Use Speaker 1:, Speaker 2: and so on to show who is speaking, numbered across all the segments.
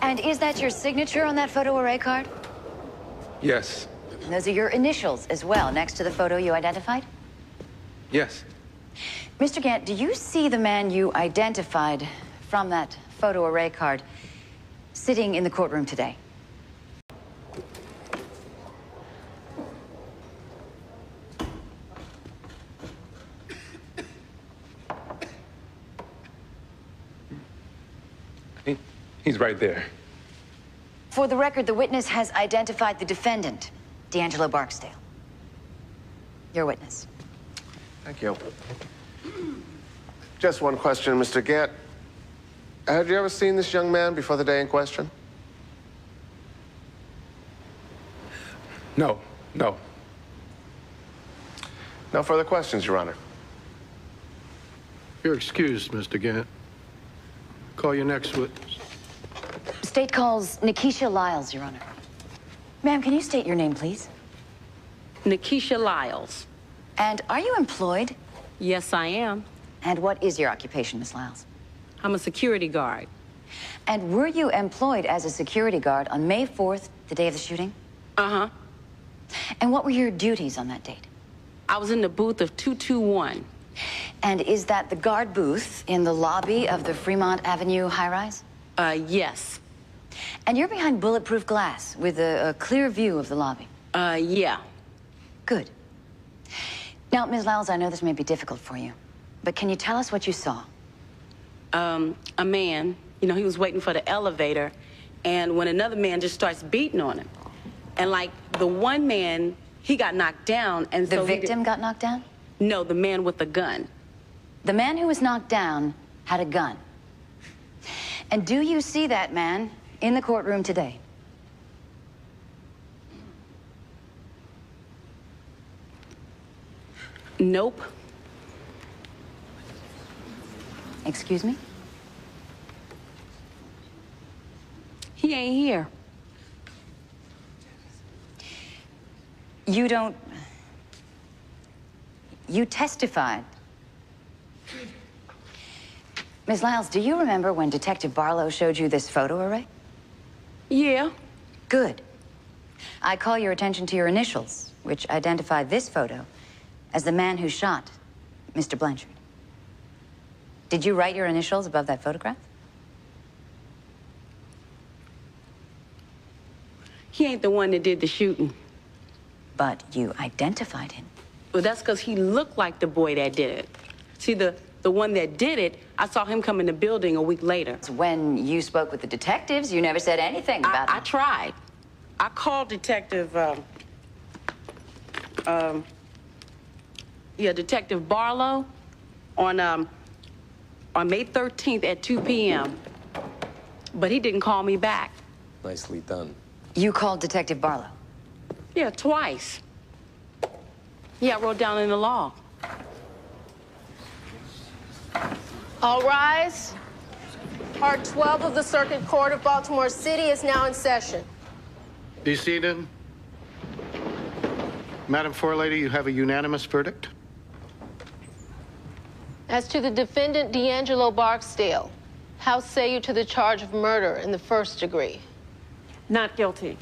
Speaker 1: And is that your signature on that photo array card?
Speaker 2: Yes.
Speaker 1: And those are your initials as well, next to the photo you identified?
Speaker 2: Yes.
Speaker 1: Mr. Gant, do you see the man you identified from that photo array card sitting in the courtroom today?
Speaker 2: He's right there.
Speaker 1: For the record, the witness has identified the defendant, D'Angelo Barksdale. Your witness.
Speaker 3: Thank you. Just one question, Mr. Gant. Had you ever seen this young man before the day in question?
Speaker 2: No.
Speaker 3: No further questions, Your Honor.
Speaker 4: You're excused, Mr. Gant. Call your next witness.
Speaker 1: State calls Nikisha Lyles, Your Honor. Ma'am, can you state your name, please?
Speaker 5: Nikisha Lyles.
Speaker 1: And are you employed?
Speaker 5: Yes, I am.
Speaker 1: And what is your occupation, Miss Lyles?
Speaker 5: I'm a security guard.
Speaker 1: And were you employed as a security guard on May 4th, the day of the shooting?
Speaker 5: Uh-huh.
Speaker 1: And what were your duties on that date?
Speaker 5: I was in the booth of 221.
Speaker 1: And is that the guard booth in the lobby of the Fremont Avenue high-rise?
Speaker 5: Yes.
Speaker 1: And you're behind bulletproof glass with a clear view of the lobby?
Speaker 5: Yeah.
Speaker 1: Good. Now, Ms. Lyles, I know this may be difficult for you, but can you tell us what you saw?
Speaker 5: A man, you know, he was waiting for the elevator, and when another man just starts beating on him. And, like, the one man, he got knocked down, and so
Speaker 1: the victim got knocked down?
Speaker 5: No, the man with the gun.
Speaker 1: The man who was knocked down had a gun. And do you see that man in the courtroom today?
Speaker 5: Nope.
Speaker 1: Excuse me?
Speaker 5: He ain't here.
Speaker 1: You don't... You testified. Ms. Lyles, do you remember when Detective Barlow showed you this photo array?
Speaker 5: Yeah.
Speaker 1: Good. I call your attention to your initials, which identify this photo as the man who shot Mr. Blanchard. Did you write your initials above that photograph?
Speaker 5: He ain't the one that did the shooting.
Speaker 1: But you identified him.
Speaker 5: Well, that's because he looked like the boy that did it. See, the one that did it, I saw him come in the building a week later.
Speaker 1: When you spoke with the detectives, you never said anything about
Speaker 5: I tried. I called Detective Barlow on May 13th at 2 p.m. But he didn't call me back.
Speaker 6: Nicely done.
Speaker 1: You called Detective Barlow?
Speaker 5: Yeah, twice. Yeah, I wrote down in the log.
Speaker 7: All rise. Part 12 of the Circuit Court of Baltimore City is now in session.
Speaker 4: Be seated. Madam Forelady, you have a unanimous verdict?
Speaker 7: As to the defendant, D'Angelo Barksdale, how say you to the charge of murder in the first degree?
Speaker 5: Not guilty.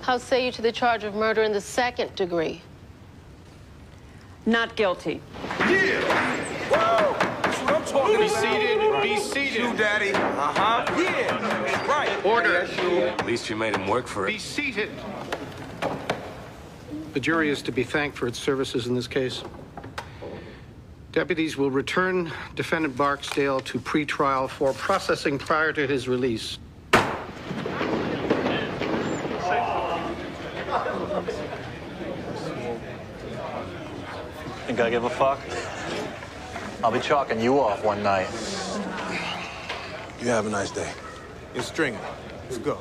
Speaker 7: How say you to the charge of murder in the second degree?
Speaker 5: Not guilty.
Speaker 8: Yeah! Woo! That's what I'm talking about.
Speaker 4: Be seated. Be seated.
Speaker 8: You, Daddy. Uh-huh. Yeah. Right.
Speaker 4: Order.
Speaker 6: At least you made him work for it.
Speaker 4: Be seated. The jury is to be thanked for its services in this case. Deputies will return defendant Barksdale to pretrial for processing prior to his release.
Speaker 9: Think I give a fuck? I'll be chalking you off one night.
Speaker 8: You have a nice day. You're stringing. Let's go.